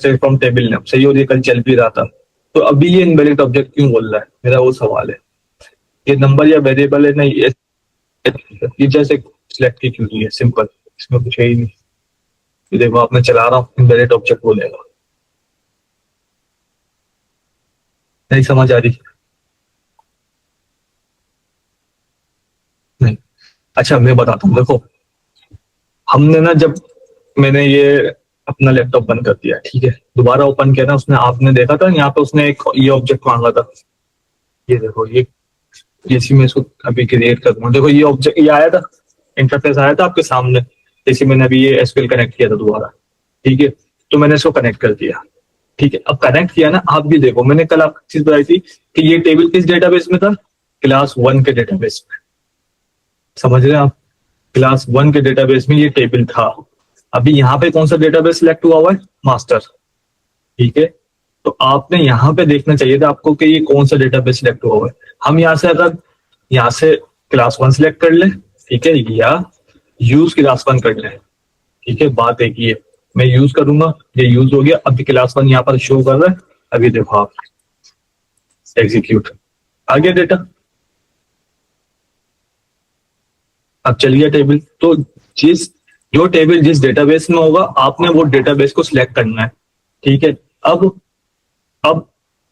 From table name, सही हो रही है, कल चल भी रहा था। तो अभी ये इनवैलिड ऑब्जेक्ट क्यों बोल रहा है, मेरा वो सवाल है। ये नंबर या वेरिएबल है नहीं, ये जैसे सिलेक्ट की क्यों है, सिंपल, इसमें कुछ है ही नहीं। ये देखो आप, मैं चला रहा हूँ, इनवैलिड ऑब्जेक्ट बोलेगा, नहीं समझ आ रही? नहीं। अच्छा मैं बताता हूँ, देखो हमने ना, जब मैंने ये अपना लैपटॉप बंद कर दिया, ठीक है, दोबारा ओपन किया ना उसने, आपने देखा था यहाँ पे उसने एक ये ऑब्जेक्ट मांगा था। ये देखो, ये इसी में इसको अभी क्रिएट कर दूंगा। देखो ये ऑब्जेक्ट, ये आया था, इंटरफेस आया था आपके सामने, जैसे मैंने अभी ये एसक्यूएल कनेक्ट किया था दोबारा, ठीक है। तो मैंने इसको कनेक्ट कर दिया, ठीक है। अब कनेक्ट किया ना, आप भी देखो, मैंने कल आपको चीज बताई थी कि ये टेबल किस डेटाबेस में था, क्लास 1 के डेटाबेस में। समझ रहे हैं आप? क्लास 1 के डेटाबेस में ये टेबल था। अभी यहाँ पे कौन सा डेटाबेस सिलेक्ट हुआ हुआ है, मास्टर, ठीक है। तो आपने यहाँ पे देखना चाहिए था आपको कि ये कौन सा डेटाबेस सिलेक्ट हुआ हुआ है। हम यहाँ से, अगर यहाँ से क्लास 1 सिलेक्ट कर ले, ठीक है, या यूज क्लास 1 कर ले, ठीक है, बात एक ही है। मैं यूज करूंगा, ये यूज हो गया, अभी क्लास 1 यहाँ पर शो कर रहा है। अभी देखो आप, एग्जीक्यूट, आ गया डेटा। अब चल गया टेबल। तो जिस जो टेबल जिस डेटाबेस में होगा, आपने वो डेटाबेस को सिलेक्ट करना है, ठीक है। अब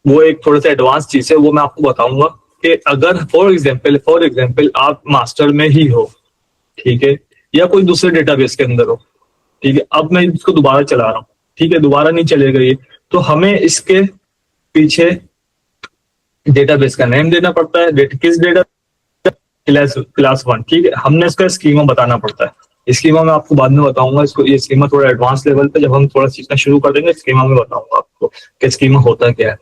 वो एक थोड़ा सा एडवांस चीज है, वो मैं आपको बताऊंगा कि अगर फॉर एग्जाम्पल आप मास्टर में ही हो, ठीक है, या कोई दूसरे डेटाबेस के अंदर हो, ठीक है। अब मैं इसको दोबारा चला रहा हूँ, ठीक है, दोबारा नहीं चलेगा ये। तो हमें इसके पीछे डेटाबेस का नेम देना पड़ता है, किस डेटा, क्लास 1, ठीक है। हमने इसका स्कीमा बताना पड़ता है, स्कीमा मैं आपको बाद में बताऊंगा, इसको ये स्कीमा थोड़ा एडवांस लेवल पे जब हम थोड़ा सीखना शुरू कर देंगे, स्कीमा में बताऊंगा आपको कि स्कीमा होता क्या है।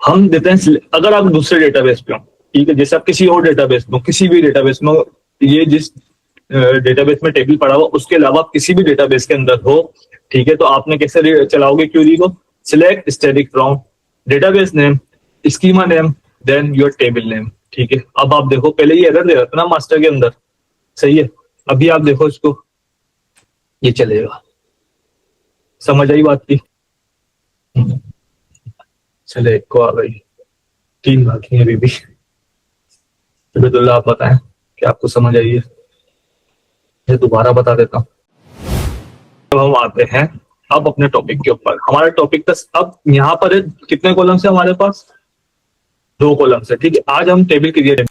हम देते हैं, अगर आप दूसरे डेटाबेस पे हो, ठीक है, जैसे आप किसी और डेटाबेस में, किसी भी डेटाबेस में, ये जिस डेटाबेस में टेबल पड़ा हुआ उसके अलावा आप किसी भी डेटाबेस के अंदर हो, ठीक है। तो आपने कैसे चलाओगे क्यूरी को, select static from database name, schema name, then your table name, ठीक है। अब आप देखो, पहले ये एरर दे रहा था ना मास्टर के अंदर, सही है। अभी आप देखो इसको, ये चलेगा। समझ आई बात की? चले, एक को आ गई, 3 बाकी है अभी भी। अब्दुल्ला आप बताएं कि आपको समझ आई है, मैं दोबारा बता देता हूँ। अब हम आते हैं अब अपने टॉपिक के ऊपर। हमारा टॉपिक था, अब यहाँ पर है, कितने कॉलम है हमारे पास, 2 कॉलम है, ठीक है। आज हम टेबल क्रिएट